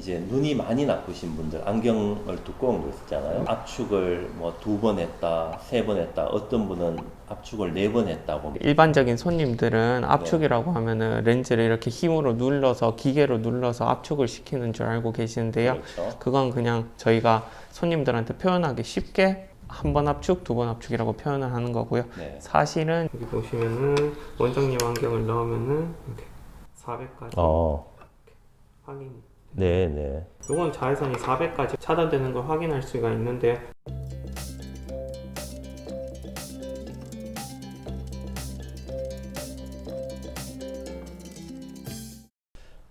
이제 눈이 많이 나쁘신 분들, 안경을 두꺼운 거 있었잖아요. 압축을 뭐 2번 했다, 3번 했다, 어떤 분은 압축을 4번 했다고. 일반적인 손님들은 압축이라고 하면은 렌즈를 이렇게 힘으로 눌러서 기계로 눌러서 압축을 시키는 줄 알고 계시는데요. 그렇죠. 그건 그냥 저희가 손님들한테 표현하기 쉽게 한 번 압축, 2번 압축이라고 표현을 하는 거고요. 네. 사실은 여기 보시면은 원장님 안경을 넣으면은 이렇게 400까지 확인. 네네. 이건 자외선이 400까지 차단되는 걸 확인할 수가 있는데요.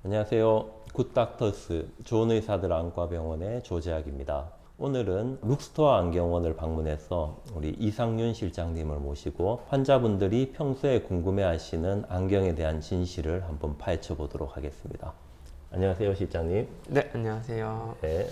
안녕하세요. 굿닥터스 좋은 의사들 안과병원의 조재학입니다. 오늘은 룩스토어 안경원을 방문해서 우리 이상윤 실장님을 모시고 환자분들이 평소에 궁금해하시는 안경에 대한 진실을 한번 파헤쳐 보도록 하겠습니다. 안녕하세요, 실장님. 네, 안녕하세요. 네.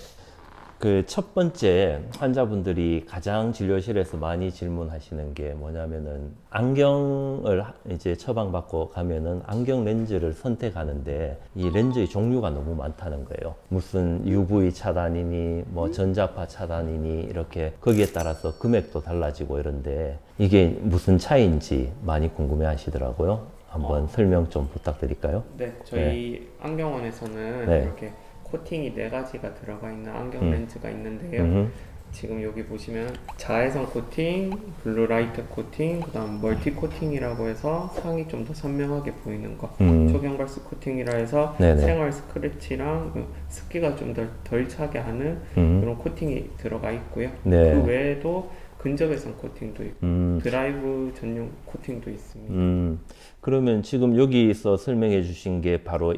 그 첫 번째 환자분들이 가장 진료실에서 많이 질문하시는 게 뭐냐면은 안경을 이제 처방받고 가면은 안경 렌즈를 선택하는데 이 렌즈의 종류가 너무 많다는 거예요. 무슨 UV 차단이니 뭐 전자파 차단이니 이렇게 거기에 따라서 금액도 달라지고 이런데 이게 무슨 차이인지 많이 궁금해 하시더라고요. 한번 설명 좀 부탁드릴까요? 네, 저희 안경원에서는 네. 이렇게 코팅이 4가지가 들어가 있는 안경 렌즈가 있는데요. 지금 여기 보시면 자외선 코팅, 블루라이트 코팅, 그 다음 멀티 코팅이라고 해서 상이 좀 더 선명하게 보이는 거, 초경걸스 코팅이라 해서 네네. 생활 스크래치랑 습기가 좀 덜 차게 하는 그런 코팅이 들어가 있고요. 네. 그 외에도 근접외선 코팅도 있고 드라이브 전용 코팅도 있습니다. 그러면 지금 여기서 설명해 주신 게 바로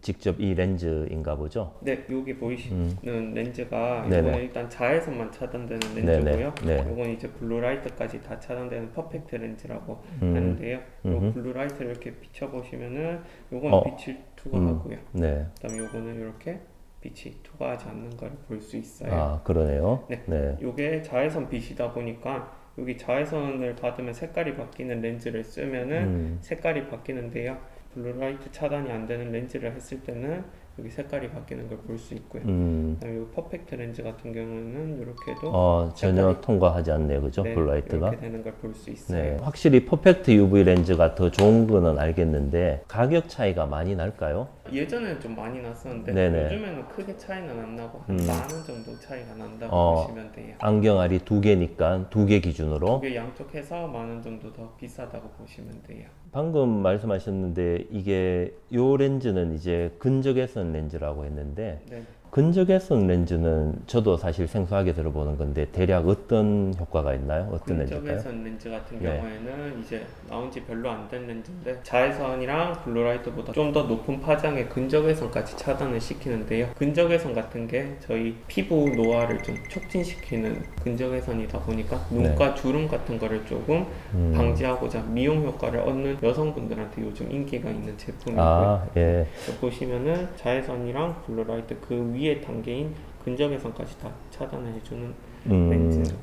직접 이 렌즈인가 보죠? 네, 여기 보이시는 렌즈가 네네. 이거는 일단 자외선만 차단되는 렌즈고요. 네네. 이건 이제 블루라이트까지 다 차단되는 퍼펙트 렌즈라고 하는데요. 요 블루라이트를 이렇게 비춰보시면은 요건 빛을 투과하고요. 네. 그다음에 요거는 이렇게 빛이 투과하지 않는 걸 볼 수 있어요. 아, 그러네요. 네. 네. 요게 자외선 빛이다 보니까 여기 자외선을 받으면 색깔이 바뀌는 렌즈를 쓰면은 색깔이 바뀌는데요. 블루라이트 차단이 안 되는 렌즈를 했을 때는 여기 색깔이 바뀌는 걸 볼 수 있고요. 그다음에 이 퍼펙트 렌즈 같은 경우는 이렇게도 전혀 통과하지 않네요. 그죠? 네, 블루라이트가. 이렇게 되는 걸 볼 수 있어요. 네. 확실히 퍼펙트 UV 렌즈가 더 좋은 거는 알겠는데 가격 차이가 많이 날까요? 예전에는 좀 많이 났었는데 네네. 요즘에는 크게 차이는 안 나고 한 10,000원 정도 차이가 난다고 보시면 돼요. 안경알이 2개니까 2개 기준으로. 이게 양쪽해서 10,000원 정도 더 비싸다고 보시면 돼요. 방금 말씀하셨는데 이게 요 렌즈는 이제 근적외선 렌즈라고 했는데 네. 근적외선 렌즈는 저도 사실 생소하게 들어보는 건데 대략 어떤 효과가 있나요? 어떤 렌즈일까요? 근접외선 렌즈 같은 네. 경우에는 이제 나온 지 별로 안 된 렌즈인데 자외선이랑 블루라이트보다 좀 더 높은 파장의 근접외선까지 차단을 시키는데요. 근접외선 같은 게 저희 피부 노화를 좀 촉진시키는 근접외선이다 보니까 눈가 주름 같은 거를 조금 방지하고자 미용 효과를 얻는 여성분들한테 요즘 인기가 있는 제품이고요. 아, 예. 보시면은 자외선이랑 블루라이트 그 위에 단계인 근접외선까지 다 차단을 해주는 렌즈입니다.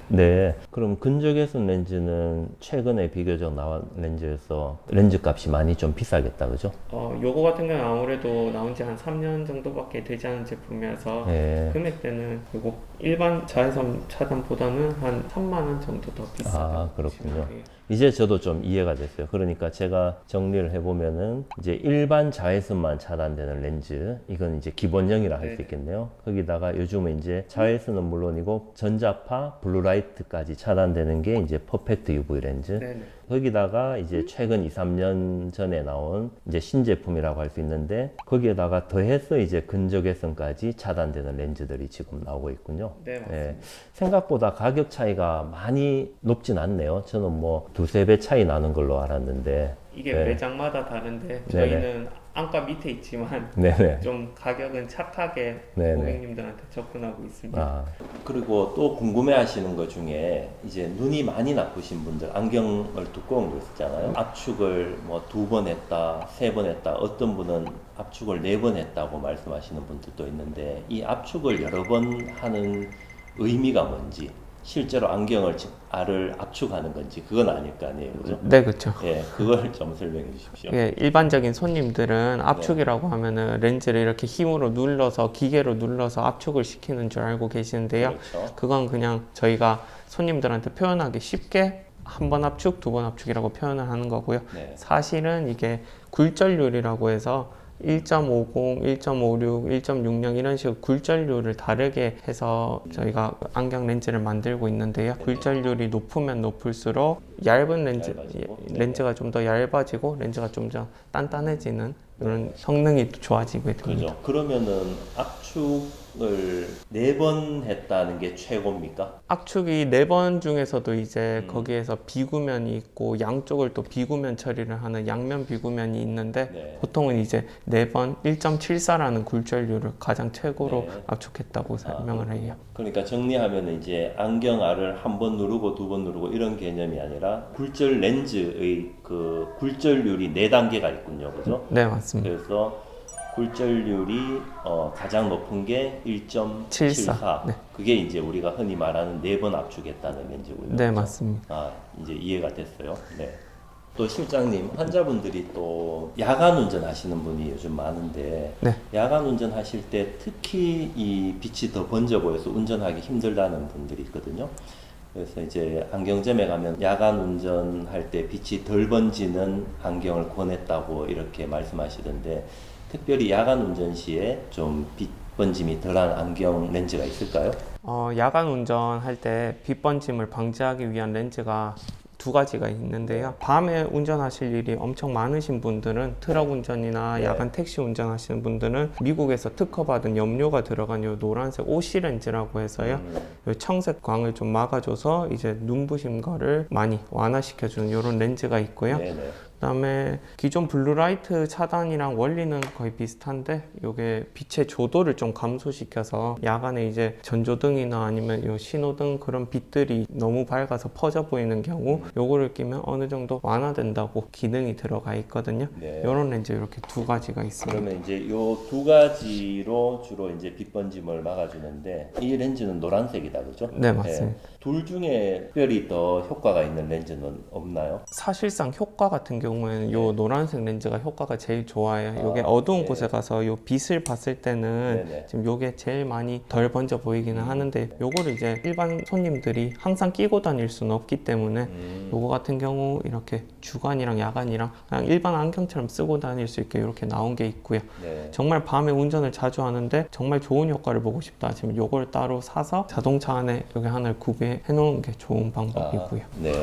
네. 그럼 근적외선 렌즈는 최근에 비교적 나온 렌즈에서 렌즈 값이 많이 좀 비싸겠다, 그죠? 요거 같은 경우는 아무래도 나온 지 한 3년 정도밖에 되지 않은 제품이라서 네. 금액대는 요거 일반 자외선 차단보다는 한 3만 원 정도 더 비싸다고 아, 그렇군요. 보시면 돼요. 이제 저도 좀 이해가 됐어요. 그러니까 제가 정리를 해보면은 이제 일반 자외선만 차단되는 렌즈, 이건 이제 기본형이라 할 수 네. 있겠네요. 거기다가 요즘은 이제 자외선은 물론이고 전자파, 블루라이트까지 차단되는 게 이제 퍼펙트 UV 렌즈. 네네. 거기다가 이제 최근 2, 3년 전에 나온 이제 신제품이라고 할 수 있는데 거기에다가 더해서 이제 근적외선까지 차단되는 렌즈들이 지금 나오고 있군요. 네, 맞습니다. 생각보다 가격 차이가 많이 높진 않네요. 저는 뭐 2~3배 차이 나는 걸로 알았는데. 이게 네. 매장마다 다른데 저희는 안과 밑에 있지만 네네. 좀 가격은 착하게 네네. 고객님들한테 접근하고 있습니다. 아, 그리고 또 궁금해 하시는 것 중에 이제 눈이 많이 나쁘신 분들, 안경을 두꺼운 거 있었잖아요. 압축을 뭐 2번 했다, 3번 했다, 어떤 분은 압축을 4번 했다고 말씀하시는 분들도 있는데 이 압축을 여러 번 하는 의미가 뭔지 실제로 안경을 알을 압축하는 건지 그건 아닐 거 아니에요, 그죠? 네, 그렇죠. 예, 그걸 좀 설명해 주십시오. 예, 일반적인 손님들은 압축이라고 하면은 렌즈를 이렇게 힘으로 눌러서 기계로 눌러서 압축을 시키는 줄 알고 계시는데요. 그렇죠. 그건 그냥 저희가 손님들한테 표현하기 쉽게 한 번 압축, 두 번 압축이라고 표현을 하는 거고요. 네. 사실은 이게 굴절률이라고 해서 1.50, 1.56, 1.60 이런 식으로 굴절률을 다르게 해서 저희가 안경 렌즈를 만들고 있는데요. 굴절률이 높으면 높을수록 얇은 렌즈가 좀 더 얇아지고 렌즈가 좀 더 단단해지는 이런 성능이 좋아지게 됩니다. 그죠. 그러면은 압축을 4번 했다는 게 최고입니까? 압축이 4번 중에서도 이제 거기에서 비구면이 있고 양쪽을 또 비구면 처리를 하는 양면 비구면이 있는데 네. 보통은 이제 4번 1.74라는 굴절률을 가장 최고로 네. 압축했다고 설명을 해요. 그러니까 정리하면 이제 안경 알을 한 번 누르고 2번 누르고 이런 개념이 아니라 굴절 렌즈의 그 굴절률이 4단계가 있군요. 그죠? 네, 맞습니다. 그래서 굴절률이 가장 높은 게 1.74. 74. 네. 그게 이제 우리가 흔히 말하는 4번 압축했다는 렌즈군요. 네, 그죠? 맞습니다. 아, 이제 이해가 됐어요. 네. 또 실장님, 환자분들이 또 야간 운전하시는 분이 요즘 많은데 네. 야간 운전하실 때 특히 이 빛이 더 번져 보여서 운전하기 힘들다는 분들이 있거든요. 그래서 이제 안경점에 가면 야간 운전할 때 빛이 덜 번지는 안경을 권했다고 이렇게 말씀하시던데 특별히 야간 운전 시에 좀 빛 번짐이 덜한 안경 렌즈가 있을까요? 야간 운전할 때 빛 번짐을 방지하기 위한 렌즈가 2가지가 있는데요. 밤에 운전하실 일이 엄청 많으신 분들은 트럭 운전이나 네. 야간 택시 운전하시는 분들은 미국에서 특허받은 염료가 들어간 요 노란색 OC 렌즈라고 해서요. 요 청색 광을 좀 막아줘서 이제 눈부심 거를 많이 완화시켜주는 이런 렌즈가 있고요. 네네. 그다음에 기존 블루라이트 차단이랑 원리는 거의 비슷한데 이게 빛의 조도를 좀 감소시켜서 야간에 이제 전조등이나 아니면 요 신호등 그런 빛들이 너무 밝아서 퍼져 보이는 경우 요거를 끼면 어느 정도 완화된다고 기능이 들어가 있거든요. 네. 요런 렌즈 이렇게 2가지가 있습니다. 그러면 이제 요 2가지로 주로 이제 빛 번짐을 막아주는데 이 렌즈는 노란색이다, 그죠? 네, 맞습니다. 둘 중에 특별히 더 효과가 있는 렌즈는 없나요? 사실상 효과 같은 경우에는 요 노란색 렌즈가 효과가 제일 좋아요. 요게 어두운 네. 곳에 가서 요 빛을 봤을 때는 네네. 지금 요게 제일 많이 덜 번져 보이기는 하는데 요거를 이제 일반 손님들이 항상 끼고 다닐 수는 없기 때문에 요거 같은 경우 이렇게 주간이랑 야간이랑 그냥 일반 안경처럼 쓰고 다닐 수 있게 이렇게 나온 게 있고요. 네. 정말 밤에 운전을 자주 하는데 정말 좋은 효과를 보고 싶다 하시면 요걸 따로 사서 자동차 안에 여기 하나를 구비해 놓은 게 좋은 방법이고요. 네.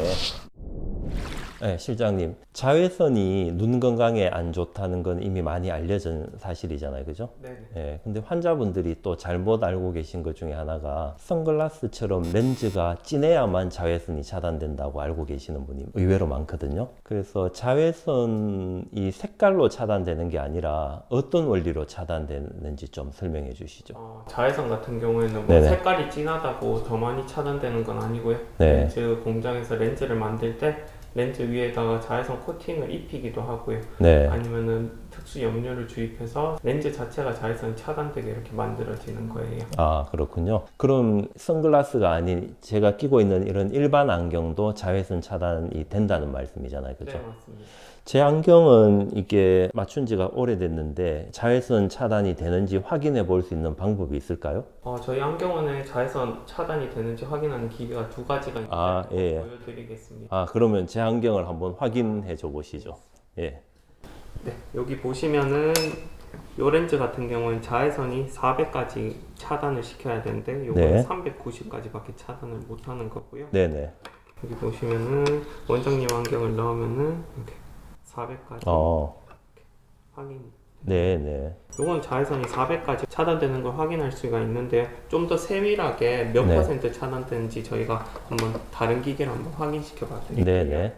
네, 실장님. 자외선이 눈 건강에 안 좋다는 건 이미 많이 알려진 사실이잖아요. 그죠? 네. 네, 근데 환자분들이 또 잘못 알고 계신 것 중에 하나가 선글라스처럼 렌즈가 진해야만 자외선이 차단된다고 알고 계시는 분이 의외로 많거든요. 그래서 자외선이 색깔로 차단되는 게 아니라 어떤 원리로 차단되는지 좀 설명해 주시죠. 자외선 같은 경우에는 뭐 네네. 색깔이 진하다고 더 많이 차단되는 건 아니고요. 네. 렌즈 공장에서 렌즈를 만들 때 렌즈 위에다가 자외선 코팅을 입히기도 하고요. 네. 아니면은 특수 염료를 주입해서 렌즈 자체가 자외선 차단되게 이렇게 만들어지는 거예요. 아, 그렇군요. 그럼 선글라스가 아닌 제가 끼고 있는 이런 일반 안경도 자외선 차단이 된다는 말씀이잖아요. 그죠? 네, 맞습니다. 제 안경은 이게 맞춘 지가 오래됐는데 자외선 차단이 되는지 확인해 볼 수 있는 방법이 있을까요? 저희 안경원에 자외선 차단이 되는지 확인하는 기계가 2가지가 있는데 아, 예. 보여드리겠습니다. 아, 그러면 제 안경을 한번 확인해 줘 보시죠. 예. 네, 여기 보시면은 요 렌즈 같은 경우는 자외선이 400까지 차단을 시켜야 되는데 요거는 네. 390까지밖에 차단을 못하는 거고요. 네네. 여기 보시면은 원장님 안경을 넣으면은 이렇게 400까지 확인. 네네. 요건 자외선이 400까지 차단되는 걸 확인할 수가 있는데 좀 더 세밀하게 몇 네. 퍼센트 차단되는지 저희가 한번 다른 기계를 한번 확인시켜 봐드릴게요. 네네.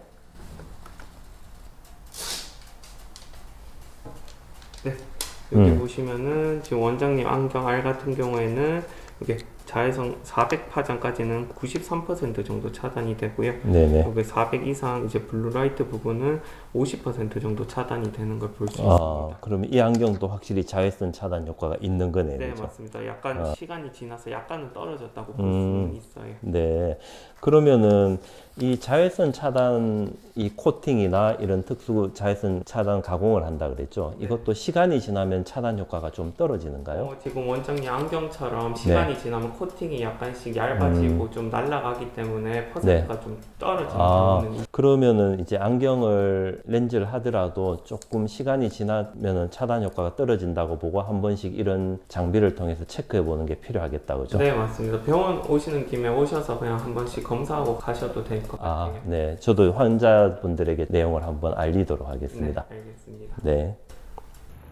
여기 보시면은 지금 원장님 안경 알 같은 경우에는 이게 자외선 400 파장까지는 93% 정도 차단이 되고요. 네네. 여기 400 이상 이제 블루라이트 부분은 50% 정도 차단이 되는 걸 볼 수 아, 있습니다. 그러면 이 안경도 확실히 자외선 차단 효과가 있는 거네요. 네, 그죠? 맞습니다. 약간 아. 시간이 지나서 약간은 떨어졌다고 볼 수는 있어요. 네. 그러면은 이 자외선 차단 이 코팅이나 이런 특수 자외선 차단 가공을 한다 그랬죠? 네. 이것도 시간이 지나면 차단 효과가 좀 떨어지는가요? 지금 원장님 안경처럼 시간이 지나면 코팅이 약간씩 얇아지고 좀 날아가기 때문에 퍼센트가 좀 떨어지는 경우는 있어요. 그러면은 이제 안경을 렌즈를 하더라도 조금 시간이 지나면은 차단 효과가 떨어진다고 보고 한 번씩 이런 장비를 통해서 체크해 보는 게 필요하겠다, 그죠? 네, 맞습니다. 병원 오시는 김에 오셔서 그냥 한 번씩 검사하고 가셔도 될 것 아, 같아요. 네. 저도 환자분들에게 내용을 한번 알리도록 하겠습니다. 네, 알겠습니다. 네.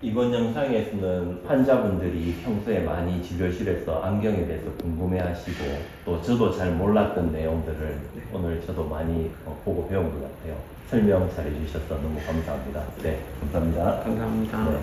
이번 영상에서는 환자분들이 평소에 많이 진료실에서 안경에 대해서 궁금해하시고 또 저도 잘 몰랐던 내용들을 오늘 저도 많이 보고 배운 것 같아요. 설명 잘해주셔서 너무 감사합니다. 네, 감사합니다. 감사합니다. 네.